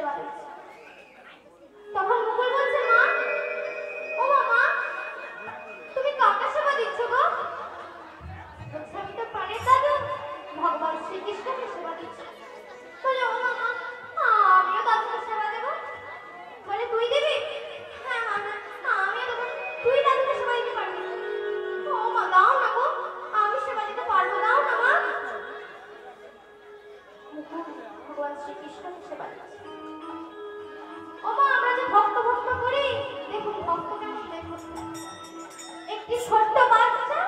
সেবা দিচ্ছে। তখন মুকুল বলছে, মা, ও মা, তুমি কাকে সেবা দিচ্ছ গো? বলছে, আমি তো প্রাণের দাদু ভগবান শ্রীকৃষ্ণকে সেবা দিচ্ছি। বলে, ও মা, আমিও দাদুকে সেবা দেবো। বলে, তুই দিবি? হ্যাঁ, আমিও দেবো। তুই দাদুকে সেবা দিতে পারবি? ও মা, দাও না গো, আমি সেবা দিতে পারবো, দাও না মা। মুকুল ভগবান শ্রীকৃষ্ণকে সেবা দিচ্ছে। ও মা, আমরা যে ভক্ত ভক্ত করি, দেখুন ভক্ত কেমন, দেখুন একটি ছোট্ট বাচ্চা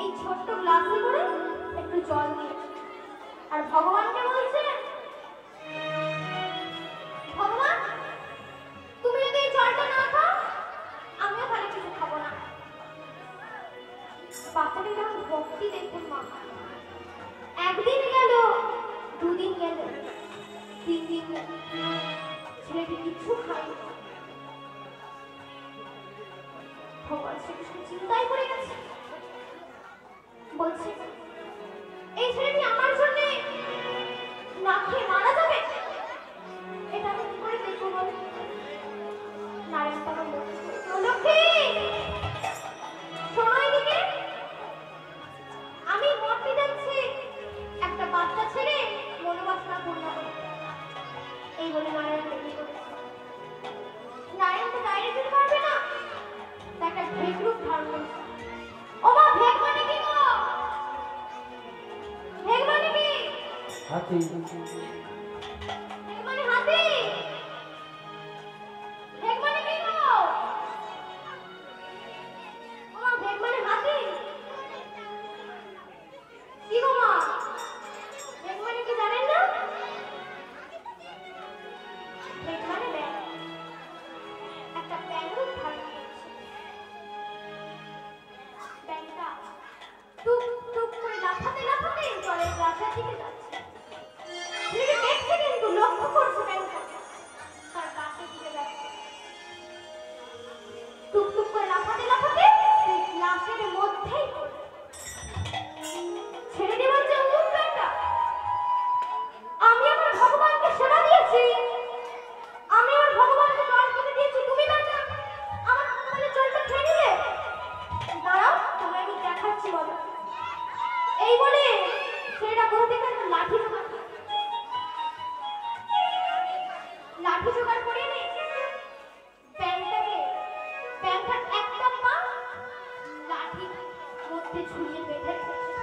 এই ছোট্ট গ্লাসে করে একটু জল দিয়ে, আর ভগবানকে বলছে, ভগবান তুমি যদি এই জলটা না খাও, আমিও তাহলে কিছু খাবো না। বাচ্চাটি যেমন ভক্তি, দেখুন মা। একদিন গেল, দুদিন গেল, 3 দিন গেল, ছেলেটি কিছু খায়নি। ভগবান শ্রীকৃষ্ণ চিন্তায় পড়ে গেছে, বলছে, এই ছেলেটি আমার জন্য না খেয়ে মারা যাবে, এটা আমি কি করে দেখবো বল? নারায়ণ তখন লক্ষ্মী, শোনো এদিকে, আমি মরতে যাচ্ছি, একটা বাচ্চা ছেলে মনোবাসনা পূর্ণ করে। এই বলে নারায়ণ বেরিয়ে পড়েছে। নারায়ণ তো ডাইরেক্ট যেতে পারবে না, একটা ভেগ রূপ ধারণ করেছে। ও মা, ভেগ মানে কি গো? ভেগ মানে কি? হাতি। ভেগ মানে হাতি? ভেগ মানে কি গো? ও মা, ভেগ মানে হাতি? কি গো মা, ভেগ মানে কি জানেন না? ভেগ মানে ব্যাং, একটা ব্যাং রূপ ধারণ করেছে। ব্যাংটা টুক টুক করে লাফাতে লাফাতে জলের গ্লাসের দিকে যাচ্ছে। ছেলেটি দেখছে, কিন্তু লক্ষ্য করছে ব্যাংটা তার গাছের দিকে যাচ্ছে। টুক টুক করে লাফাতে লাফাতে সেই গ্লাসের মধ্যেই পড়ে। ছেলেটি বলছে, ও ব্যাংটা, আমি আমার ভগবানকে সেবা দিয়েছি, আমি আমার ভগবানকে জল খেতে দিয়েছি, তুমি ব্যাংটা আমার ভগবানের জলটা খেয়ে নিলে? দাঁড়াও, তবে আমি দেখাচ্ছি বলো। এই বলে ছেলেটা কোথা থেকে একটা লাঠি জোগাড় করে, লাঠি জোগাড় করে নে ব্যাংটাকে, ব্যাংটার একটা পা লাঠির মধ্যে ঝুলিয়ে বেঁধে রেখেছে।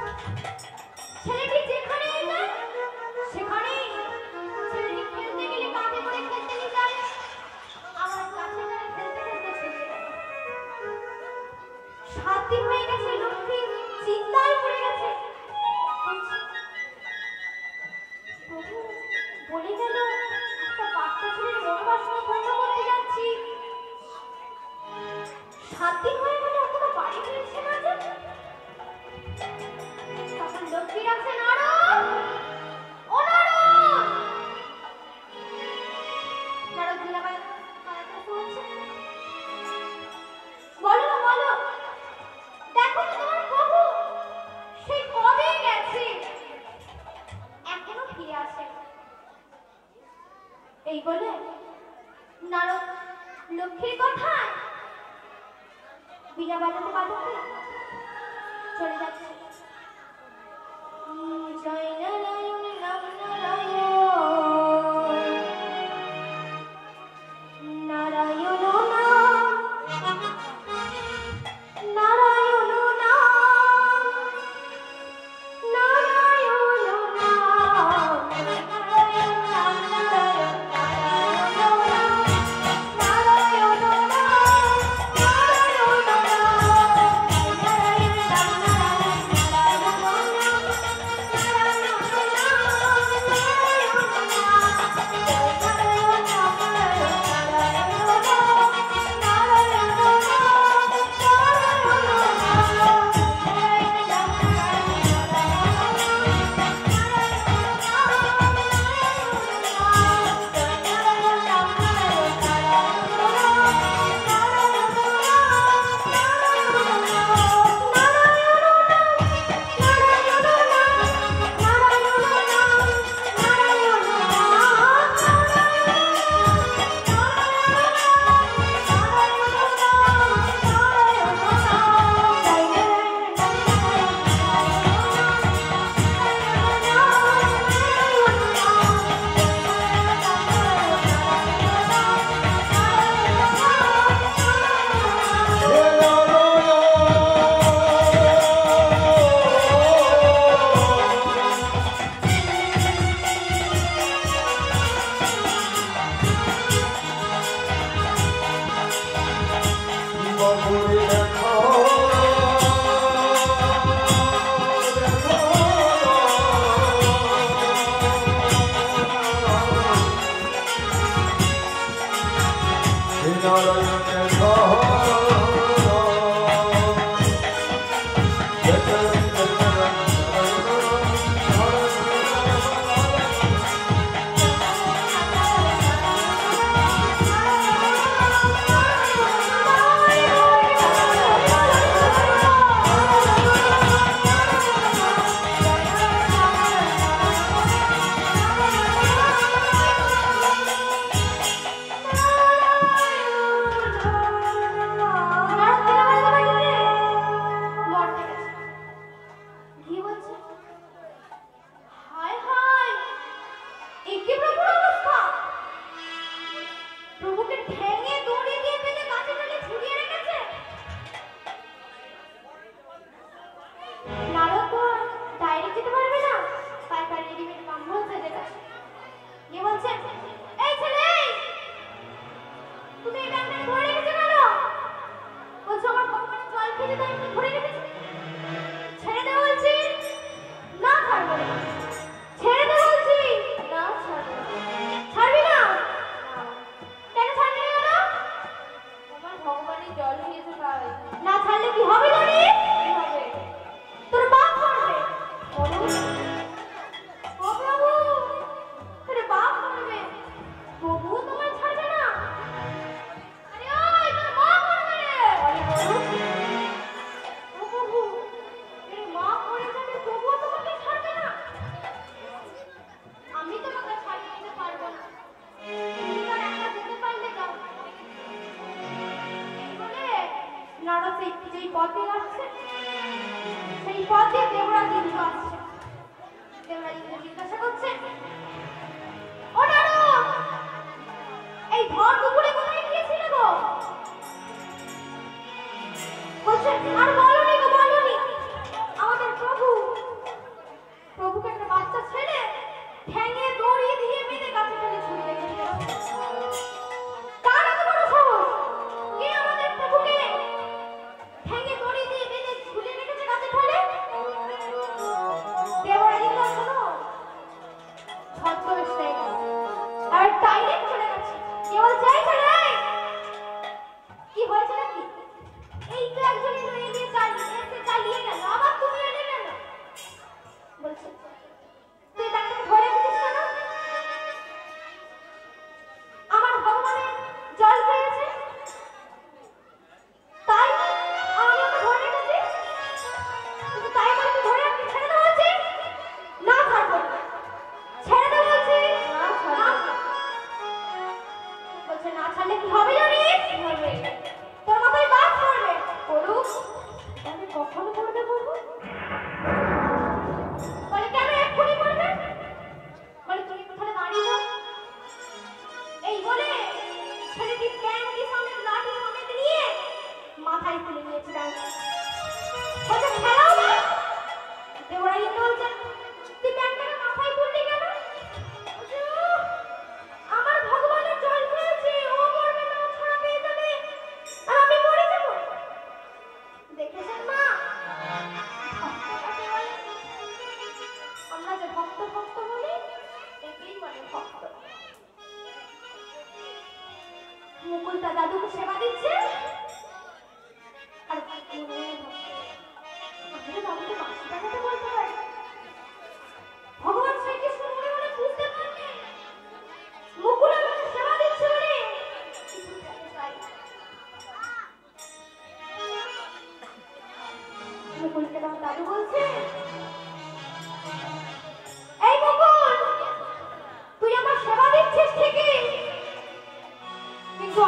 ছেলেটি যেখানে যায় সেখানেই, ছেলেটি খেলতে গেলে কাঁধে করে খেলতে নিয়ে যায়, আমার কাছে গেলে খেলতে খেলতে ছুটে যায়। 7 দিন হয়ে গেছে, লক্ষ্মী চিন্তায় পড়ে গেছে। প্রভু বলে গেল একটা বাচ্চা ছেলের মনোবাসনা পূর্ণ করতে যাচ্ছি, 7 দিন হয়ে গেল এখনো বাড়ি ফিরছে না যে। তখন লক্ষ্মী ডাকছে, নারদ, ও নারদ। নারদ ধীরে বলছে, বলো বলো, দেখো তোমার প্রভু সেই কবে গেছে, এখনো ফিরে আসে। এই বলে নারদ লক্ষ্মীর কথায় বিনা বাজাতে বাজাতে চলে যাচ্ছে। জয় নারায়ণ নাম নারায়ণ, নারায়ণ নাম, নারায়ণ নাম, নারায়ণ নাম, নারায়ণ নাম, নারায়ণ নাম, নারায়ণ নাম, নারায়ণ নাম, নারায়ণ নাম, নারায়ণ নাম,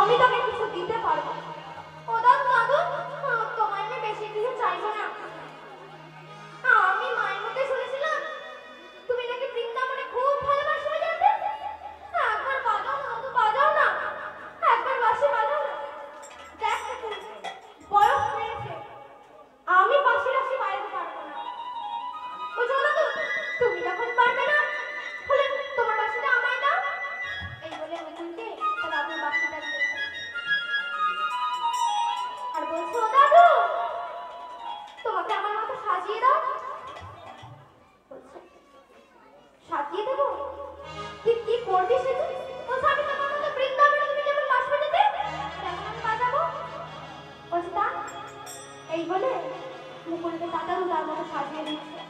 আমি তোকে কিছু দিতে পারবো বলে মুকুলকে তাতারু তার মতো সাজিয়ে দিচ্ছে।